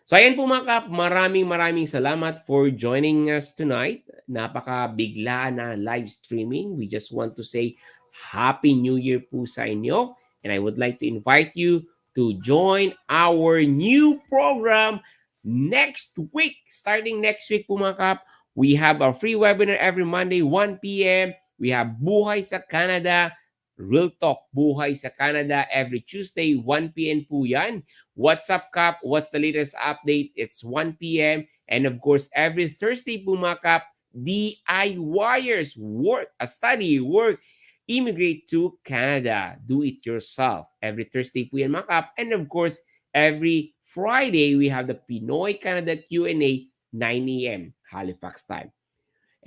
So, ayan po mga kap, maraming salamat for joining us tonight. Napaka-bigla na live streaming. We just want to say Happy New Year po sa inyo. And I would like to invite you to join our new program next week. Starting next week po mga kap, we have our free webinar every Monday, 1 p.m. We have Buhay sa Canada, Real Talk Buhay sa Canada every Tuesday, 1 p.m. po yan. What's up, Kap? What's the latest update? It's 1 p.m. And of course, every Thursday po mga kap, DIYers, study, work, immigrate to Canada. Do it yourself. Every Thursday po yan mga kap. And of course, every Friday, we have the Pinoy Canada Q&A, 9 a.m. Halifax time.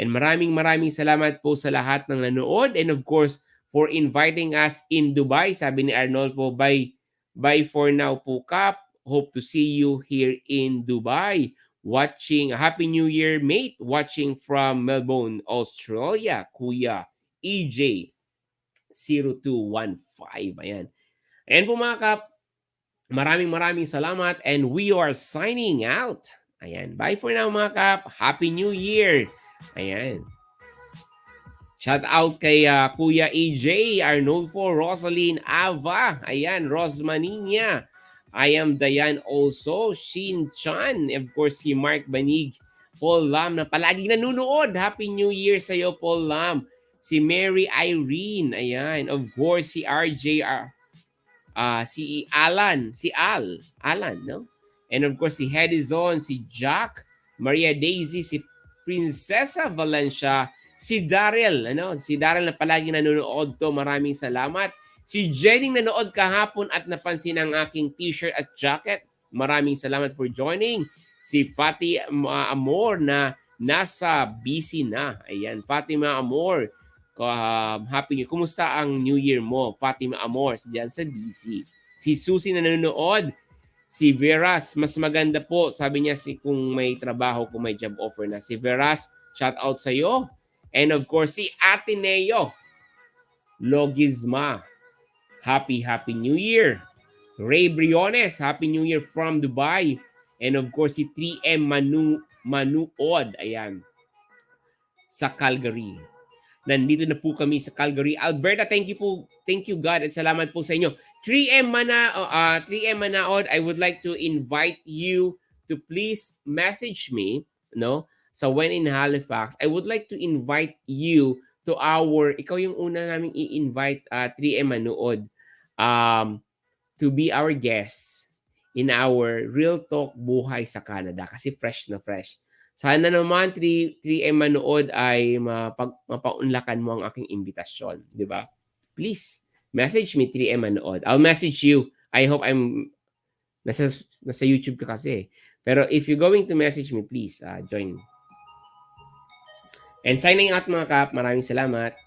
And maraming salamat po sa lahat ng nanood. And of course, for inviting us in Dubai. Sabi ni Arnold po, bye for now po, Kap. Hope to see you here in Dubai. Watching, Happy New Year, mate. Watching from Melbourne, Australia. Kuya EJ 0215. Ayan. Ayan po mga kap. Maraming salamat and we are signing out. Ayan. Bye for now mga kap. Happy New Year. Ayan. Shout out kay Kuya EJ, Arnulfo, Rosaline, Ava. Ayan. Rosmaninia. I am Dayan also. Shin Chan. Of course, si Mark Banig. Paul Lam na palaging nanonood. Happy New Year sa iyo, Paul Lam. Si Mary Irene, ayan. Of course, si RJ, si Alan, Alan, no? And of course, si Hedizon, si Jack, Maria Daisy, si Princesa Valencia, si Daryl, Si Daryl na palagi nanonood to. Maraming salamat. Si Jenny nanood kahapon at napansin ang aking t-shirt at jacket. Maraming salamat for joining. Si Fatima Amor na nasa BC na. Ayan, Fatima Amor. Happy New Year. Kumusta ang New Year mo? Fatima Amor, diyan sa BC. Si Susie na nanonood. Si Veras, mas maganda po. Sabi niya kung may trabaho, kung may job offer na. Si Veras, shout out sa iyo. And of course, si Ateneo Logisma. Happy New Year. Ray Briones, Happy New Year from Dubai. And of course, si 3M Manuod. Ayan. Sa Calgary. Nandito na po kami sa Calgary, Alberta. Thank you God at salamat po sa inyo. 3M Manaod, I would like to invite you to please message me, sa When in Halifax. I would like to invite you to ikaw yung una naming i-invite 3M Manood. um, to be our guest in our Real Talk Buhay sa Canada kasi fresh na fresh. Sana naman 3M manood ay mapaunlakan mo ang aking imbitasyon, di ba? Please, message me 3M manood. I'll message you. I hope nasa, nasa YouTube ka kasi. Pero if you're going to message me, please join. And signing out mga kap, maraming salamat.